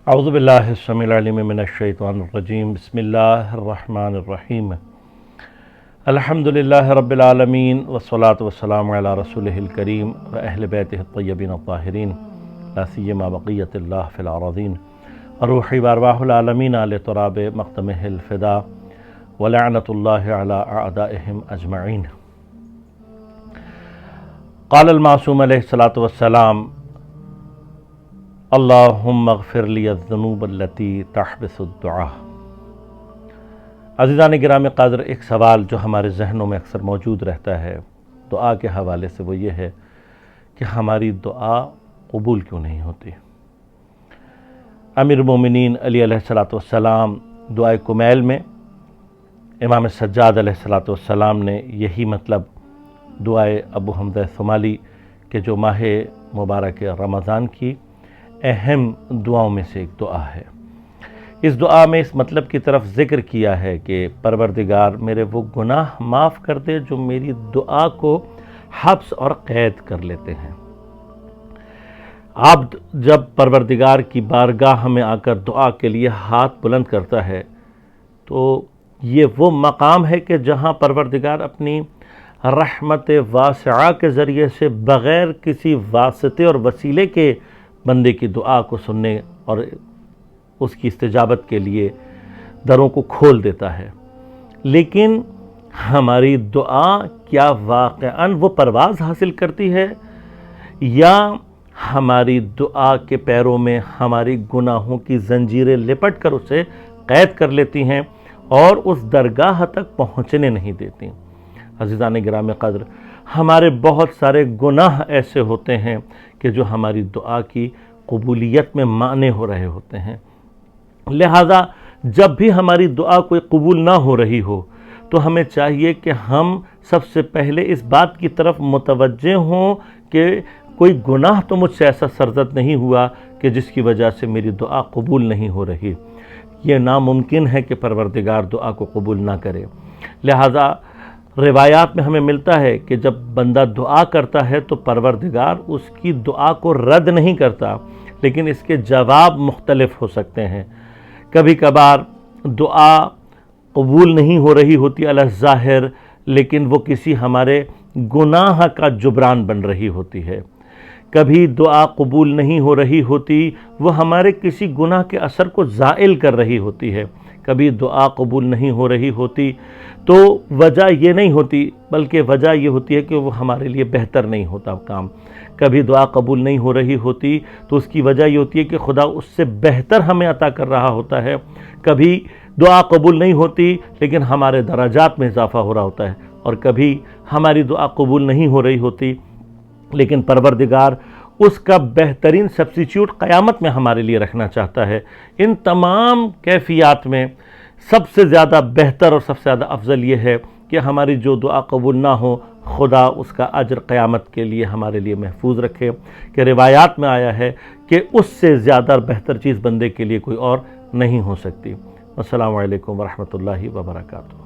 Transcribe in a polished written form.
اعوذ باللہ السمیع العلیم من الشیطان الرجیم بسم اللہ الرحمن الرحیم الحمدللہ رب العالمین والصلاة والسلام علی رسولہ الکریم و اہل بیتہ الطیبین الطاہرین لا سیما بقیۃ اللہ فی الارضین روحی وارواح العالمین علی تراب مقدمہ الفدا ولعنۃ اللہ علی اعدائہم اجمعین۔ قال المعصوم علیہ الصلاۃ والسلام اللہم اغفر لی الذنوب التي تحبس الدعاء۔ عزیزان گرامی قدر، ایک سوال جو ہمارے ذہنوں میں اکثر موجود رہتا ہے دعا کے حوالے سے، وہ یہ ہے کہ ہماری دعا قبول کیوں نہیں ہوتی؟ امیر المومنین علی علیہ الصلاۃ والسلام دعائے کمیل میں امام سجاد علیہ الصلاۃ والسلام نے یہی مطلب دعائے ابو حمزہ ثمالی کہ جو ماہ مبارک رمضان کی اہم دعاؤں میں سے ایک دعا ہے، اس دعا میں اس مطلب کی طرف ذکر کیا ہے کہ پروردگار میرے وہ گناہ معاف کر دے جو میری دعا کو حبس اور قید کر لیتے ہیں۔ عبد جب پروردگار کی بارگاہ میں آ کر دعا کے لیے ہاتھ بلند کرتا ہے تو یہ وہ مقام ہے کہ جہاں پروردگار اپنی رحمت واسعہ کے ذریعے سے بغیر کسی واسطے اور وسیلے کے بندے کی دعا کو سننے اور اس کی استجابت کے لیے دروں کو کھول دیتا ہے۔ لیکن ہماری دعا کیا واقعاً وہ پرواز حاصل کرتی ہے، یا ہماری دعا کے پیروں میں ہماری گناہوں کی زنجیریں لپٹ کر اسے قید کر لیتی ہیں اور اس درگاہ تک پہنچنے نہیں دیتی؟ عزیزان گرامی قدر، ہمارے بہت سارے گناہ ایسے ہوتے ہیں کہ جو ہماری دعا کی قبولیت میں مانع ہو رہے ہوتے ہیں۔ لہذا جب بھی ہماری دعا کوئی قبول نہ ہو رہی ہو تو ہمیں چاہیے کہ ہم سب سے پہلے اس بات کی طرف متوجہ ہوں کہ کوئی گناہ تو مجھ سے ایسا سرزد نہیں ہوا کہ جس کی وجہ سے میری دعا قبول نہیں ہو رہی۔ یہ ناممکن ہے کہ پروردگار دعا کو قبول نہ کرے۔ لہذا روایات میں ہمیں ملتا ہے کہ جب بندہ دعا کرتا ہے تو پروردگار اس کی دعا کو رد نہیں کرتا، لیکن اس کے جواب مختلف ہو سکتے ہیں۔ کبھی کبھار دعا قبول نہیں ہو رہی ہوتی علی الظاہر، لیکن وہ کسی ہمارے گناہ کا جبران بن رہی ہوتی ہے۔ کبھی دعا قبول نہیں ہو رہی ہوتی، وہ ہمارے کسی گناہ کے اثر کو زائل کر رہی ہوتی ہے۔ کبھی دعا قبول نہیں ہو رہی ہوتی تو وجہ یہ نہیں ہوتی، بلکہ وجہ یہ ہوتی ہے کہ وہ ہمارے لیے بہتر نہیں ہوتا کام۔ کبھی دعا قبول نہیں ہو رہی ہوتی تو اس کی وجہ یہ ہوتی ہے کہ خدا اس سے بہتر ہمیں عطا کر رہا ہوتا ہے۔ کبھی دعا قبول نہیں ہوتی لیکن ہمارے درجات میں اضافہ ہو رہا ہوتا ہے، اور کبھی ہماری دعا قبول نہیں ہو رہی ہوتی لیکن پروردگار اس کا بہترین سبسٹیچیوٹ قیامت میں ہمارے لیے رکھنا چاہتا ہے۔ ان تمام کیفیات میں سب سے زیادہ بہتر اور سب سے زیادہ افضل یہ ہے کہ ہماری جو دعا قبول نہ ہو، خدا اس کا اجر قیامت کے لیے ہمارے لیے محفوظ رکھے، کہ روایات میں آیا ہے کہ اس سے زیادہ بہتر چیز بندے کے لیے کوئی اور نہیں ہو سکتی۔ السلام علیکم ورحمۃ اللہ وبرکاتہ۔